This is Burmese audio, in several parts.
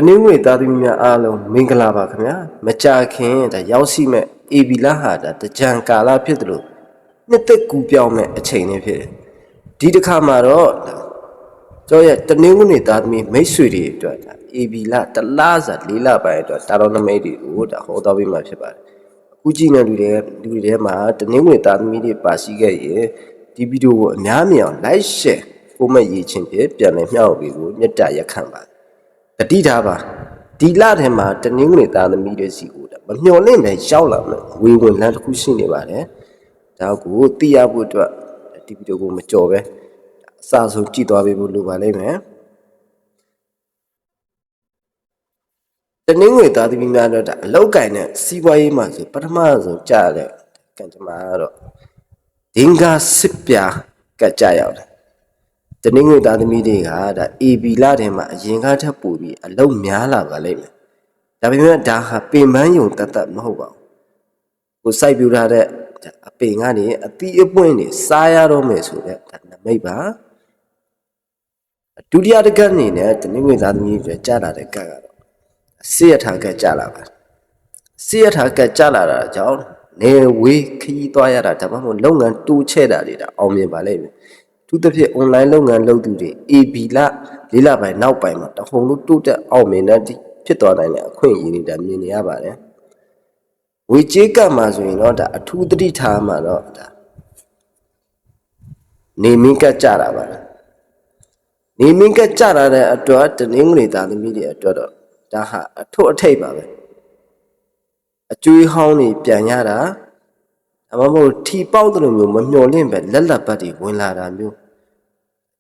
နင်္ဂနွေသားသမီးများအားလုံးမင်္ဂလာပါခင်ဗျာမကြာခင်ဒါရောက်ရှိမဲ့အေဘီလာဟာဒါတကြံကာလဖြစ်တယ်လို့နှစ်သက်ကူပြောင်းမဲ့အချိန်လေးဖြစ်တယ်ဒီတစ်ခါမှာတော့ကျော်ရဲ့တနင်္ဂနွေသားသမီးမိတ်ဆွေတွေအတွက်ဒါအေဘီလာတလားစာ၄လပိုင်းအတွက်တာတော်နမိတ်တွေကိုဒါဟောတော်ပေးမှာဖြစ်ပါတယ်အခုကြည့်နေလူတွေမှာတနင်္ဂနွေသားသမီးတွေပါရှိခဲ့ရင်ဒီဗီဒီယိုကိုအများမြင်အောင် like share ကိုမဲ့ရေးချင်းဖြင့်ပြန်လည်မျှဝေပေးဖို့မြတ်တာရက်ခံပါတတိထားပါဒီလထဲမှာတနင်္ဂနွေသားသမီးတွေစီကိုမမျှော်လင့်ပဲရောက်လာမယ်ဝေဝင်လန်းတစ်ခုရှိနေပါတယ်ဒါကိုသိရဖို့အတွက်ဒီဗီဒီယိုကိုမကြော်ပဲအစဆုံးကြည့်သွားပေးဖို့လိုပါလိမ့်မယ်တနင်္ဂနွေသားသမီးများတော့ဒါအလောက်ကင်နဲ့စီးပွားရေးမှာဆိုပထမဆုံးကြားတဲ့ကံကြမ္မာကတော့ဒင်္ဂါစစ်ပြာကကြရောက်တယ်တနင်္ဂနွေသားသမီးတွေကဒါ AB လထဲမှာအရင်ကထပ်ပို့ပြီးအလုံးများလာပါလိမ့်မယ်ဒါပေမဲ့ဒါဟာပင်ပန်းယုံတတ်မဟုတ်ပါဘူးကိုစိုက်ပြူထားတဲ့အပင်ကနေအသီးအပွင့်တွေစားရတော့မယ်ဆိုတဲ့နမိတ်ပါဒုတိယတစ်ကအနေနဲ့တနင်္ဂနွေသားသမီးတွေကြားလာတဲ့ကတ်ကတော့စေရထားကတ်ကြားလာပါစေရထားကတ်ကြားလာတာကြောင့်နေဝေးခီးသွားရတာဒါမှမဟုတ်လုပ်ငန်းတိုးချဲ့တာတွေဒါအောင်မြင်ပါလိမ့်မယ်သူတစ်ဖြစ် online လုပ်ငန်းလုပ်သူတွေ AB လ၄လပိုင်းနောက်ပိုင်းမှာတဟုန်လို့တိုးတက်အောင်မြင်တဲ့ဖြစ်သွားနိုင်တဲ့အခွင့်အရေးတွေဒါမြင်နေရပါတယ်ဝေကြေးကတ်မှာဆိုရင်တော့ဒါအထူးသတိထားမှာတော့ဒါနေမင်းကတ်ကြတာပါနေမင်းကတ်ကြတာတဲ့အတွက်တနင်္ဂနွေသားသမီးတွေအတွက်တော့ဒါဟာအထွတ်အထိပ်ပါပဲအကျွေးဟောင်းတွေပြန်ရတာဒါမှမဟုတ်ထီပေါက်တယ်လို့မျိုးမမျှော်လင့်ပဲလက်လက်ပတ်တွေဝင်လာတာမျိုး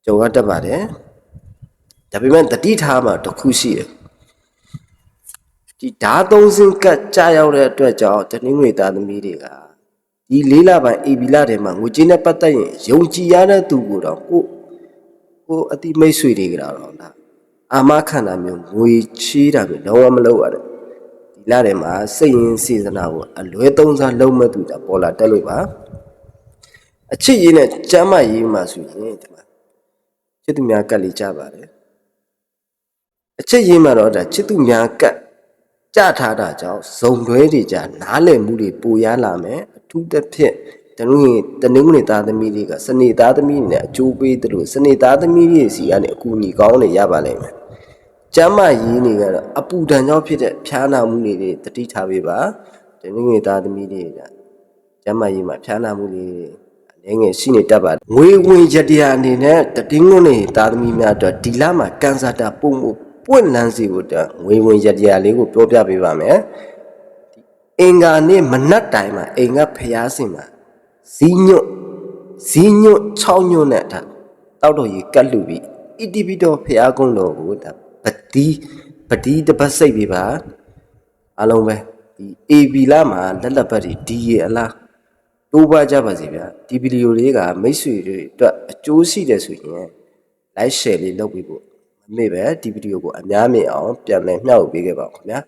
ကြုံရတတ်ပါတယ်ဒါပေမဲ့တတိထားမှာတစ်ခုရှိတယ်ဒီဓာတ်သုံးစင်းကတ်ကြရောက်တဲ့အတွက်ကြောင့်တနင်္ဂနွေသားသမီးတွေကဒီ၄လပိုင်း AB လထဲမှာငွေကြေးနဲ့ပတ်သက်ရင်ယုံကြည်ရတဲ့သူကိုတော့ကိုအတိမိတ်ဆွေတွေကတော့ဒါအာမခံတာမျိုးငွေချေးတာမျိုးလုံးဝမလုပ်ရတဲ့ဒီလထဲမှာစိတ်ရင်းစေစနာကိုအလွဲသုံးစားလုံးမဲ့သူတာပေါ်လာတက်လို့ပါအချစ်ရင်းနဲ့ကျမ်းမာရေးမှာဆိုရင်ဒီမှာချစ်သူများကတ်လေးကြပါတယ်အချစ်ရင်းမှာတော့ဒါချစ်သူများကတ်ကြထားတာကြောင့်ဇုံတွဲတွေကြနားလည်မှုတွေပိုရလာမယ်အထူးသဖြင့်တနင်္ဂနွေသားသမီးတွေကစနေသားသမီးတွေနဲ့အကျိုးပေးတယ်လို့စနေသားသမီးတွေစီကနေအကူအညီကောင်းတွေရပါလိမ့်မယ်ကျမ်းမာရေးတွေကတော့အပူဒဏ်ကြောင့်ဖြစ်တဲ့ဖျားနာမှုတွေတတိထားပေးပါတနင်္ဂနွေသားသမီးတွေကကျမ်းမာရေးမှာဖျားနာမှုတွေအနေငယ်ရှိနေတတ်ပါတယ်ငွေဝင်ရတရားအနေနဲ့တနင်္ဂနွေသားသမီးများအတွက်ဒီလမှာကန်ဆာတာပုံမှုပွင့်လန်းစီဖို့အတွက်ငွေဝင်ရတရားလေးကိုပြောပြပေးပါမယ်အင်္ဂါနေ့မနက်တိုင်းမှာအိမ်ကဖျားစင်မှာဇီးညွတ်6ညွတ်နဲ့ဒါတောက်တော်ကြီးကတ်လူပြီးဣတိပိတော်ဖျားကုန်းတော်ကိုဒါပတိတပတ်စိတ်ပေးပါအလုံးပဲဒီ AB လာမှာလက်လက်ပတ်ဒီရအလားတိုးပွားကြပါစေဗျာဒီဗီဒီယိုလေးကမိတ်ဆွေတွေအတွက်အကျိုးရှိတယ်ဆိုရင် like share လေးလုပ်ပေးဖို့မမေ့ပဲဒီဗီဒီယိုကိုအများမြင်အောင်ပြန်လည်မျှဝေပေးခဲ့ပါဦးခင်ဗျာ